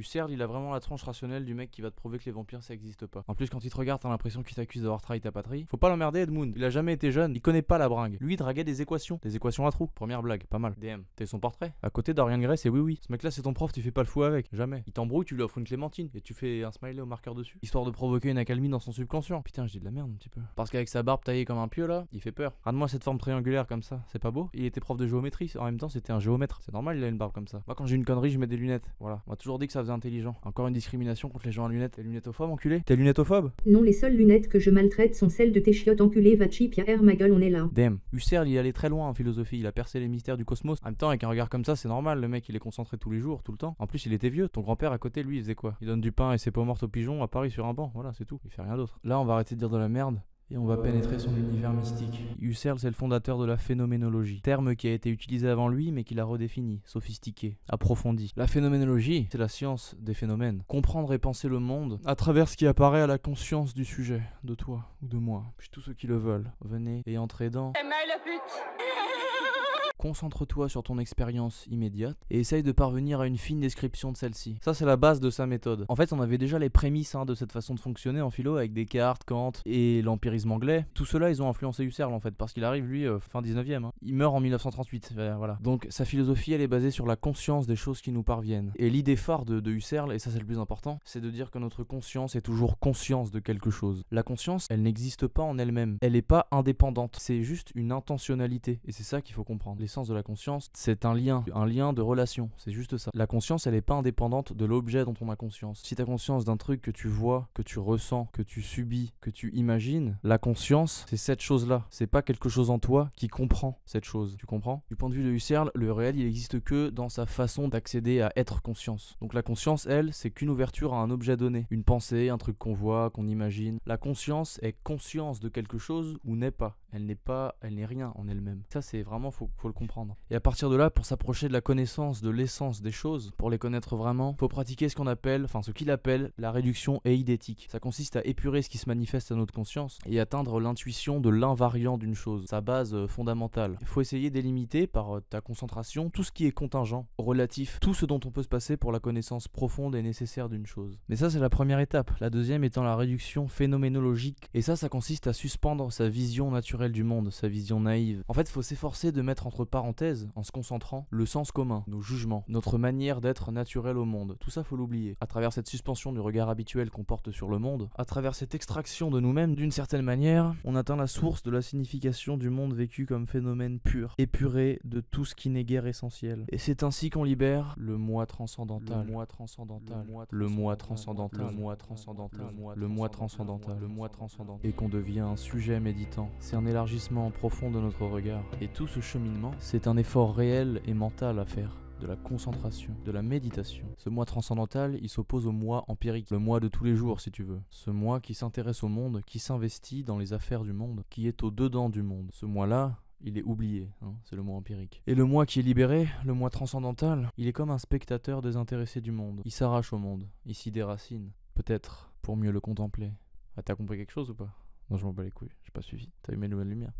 Husserl, il a vraiment la tranche rationnelle du mec qui va te prouver que les vampires ça existe pas. En plus, quand il te regarde, t'as l'impression qu'il t'accuse d'avoir trahi ta patrie. Faut pas l'emmerder, Edmund. Il a jamais été jeune, il connaît pas la bringue. Lui, il draguait des équations à trous. Première blague, pas mal. DM, t'as son portrait. À côté d'Orian Gray, c'est oui. Ce mec là, c'est ton prof, tu fais pas le fou avec. Jamais. Il t'embrouille, tu lui offres une clémentine et tu fais un smiley au marqueur dessus. Histoire de provoquer une accalmie dans son subconscient. Putain, je dis de la merde un petit peu. Parce qu'avec sa barbe taillée comme un pieu là, il fait peur. Regarde-moi cette forme triangulaire comme ça, c'est pas beau? Il était prof de géométrie, en même temps c'était un géomètre. C'est normal, il a une barbe comme ça. Moi, quand j'ai une connerie, je mets des lunettes. Voilà. On m'a toujours dit que ça faisait intelligent. Encore une discrimination contre les gens à lunettes. T'es lunettophobe, enculé? T'es lunettophobe? Non, les seules lunettes que je maltraite sont celles de tes chiottes enculées. Va chi Pierre, ma gueule, on est là. Damn. Husserl, il allait très loin en philosophie. Il a percé les mystères du cosmos. En même temps, avec un regard comme ça, c'est normal. Le mec, il est concentré tous les jours, tout le temps. En plus, il était vieux. Ton grand-père à côté, lui, il faisait quoi? Il donne du pain et ses peaux mortes aux pigeons à Paris sur un banc. Voilà, c'est tout. Il fait rien d'autre. Là, on va arrêter de dire de la merde. Et on va pénétrer son univers mystique. Husserl, c'est le fondateur de la phénoménologie. Terme qui a été utilisé avant lui, mais qu'il a redéfini, sophistiqué, approfondi. La phénoménologie, c'est la science des phénomènes. Comprendre et penser le monde à travers ce qui apparaît à la conscience du sujet, de toi ou de moi. Puis tous ceux qui le veulent, venez et entrez dans... Concentre-toi sur ton expérience immédiate et essaye de parvenir à une fine description de celle-ci. Ça, c'est la base de sa méthode. En fait, on avait déjà les prémices de cette façon de fonctionner en philo avec Descartes, Kant et l'empirisme anglais. Tout cela, ils ont influencé Husserl en fait, parce qu'il arrive, lui, fin 19e. Il meurt en 1938. Voilà. Donc, sa philosophie, elle est basée sur la conscience des choses qui nous parviennent. Et l'idée phare de Husserl, et ça, c'est le plus important, c'est de dire que notre conscience est toujours conscience de quelque chose. La conscience, elle n'existe pas en elle-même. Elle n'est pas indépendante. C'est juste une intentionnalité. Et c'est ça qu'il faut comprendre. L'essence de la conscience, c'est un lien de relation, c'est juste ça. La conscience, elle est pas indépendante de l'objet dont on a conscience. Si t'as conscience d'un truc que tu vois, que tu ressens, que tu subis, que tu imagines, la conscience, c'est cette chose-là. C'est pas quelque chose en toi qui comprend cette chose. Tu comprends? Du point de vue de Husserl, le réel, il existe que dans sa façon d'accéder à être conscience. Donc la conscience, elle, c'est qu'une ouverture à un objet donné. Une pensée, un truc qu'on voit, qu'on imagine. La conscience est conscience de quelque chose ou n'est pas. Elle n'est rien en elle-même. Ça, c'est vraiment, faut le comprendre. Et à partir de là, pour s'approcher de la connaissance de l'essence des choses, pour les connaître vraiment, faut pratiquer ce qu'il appelle la réduction eidétique. Ça consiste à épurer ce qui se manifeste à notre conscience et atteindre l'intuition de l'invariant d'une chose, sa base fondamentale. Il faut essayer d'éliminer par ta concentration tout ce qui est contingent, relatif, tout ce dont on peut se passer pour la connaissance profonde et nécessaire d'une chose. Mais ça, c'est la première étape. La deuxième étant la réduction phénoménologique. Et ça consiste à suspendre sa vision naturelle du monde, sa vision naïve. En fait, il faut s'efforcer de mettre entre parenthèses, en se concentrant, le sens commun, nos jugements, notre manière d'être naturel au monde. Tout ça, faut l'oublier. À travers cette suspension du regard habituel qu'on porte sur le monde, à travers cette extraction de nous-mêmes, d'une certaine manière, on atteint la source de la signification du monde vécu comme phénomène pur, épuré de tout ce qui n'est guère essentiel. Et c'est ainsi qu'on libère le moi transcendantal, le moi transcendantal, le moi transcendantal, le moi transcendantal, le moi transcendantal, le moi transcendantal, et qu'on devient un sujet méditant. C'est un élargissement profond de notre regard. Et tout ce cheminement, c'est un effort réel et mental à faire. De la concentration, de la méditation. Ce moi transcendantal, il s'oppose au moi empirique, le moi de tous les jours si tu veux. Ce moi qui s'intéresse au monde, qui s'investit dans les affaires du monde, qui est au dedans du monde. Ce moi-là, il est oublié, c'est le moi empirique. Et le moi qui est libéré, le moi transcendantal, il est comme un spectateur désintéressé du monde. Il s'arrache au monde, il s'y déracine. Peut-être pour mieux le contempler. Ah, t'as compris quelque chose ou pas? Non, je m'en bats les couilles, j'ai pas suivi. T'as eu mes nouvelles lumières.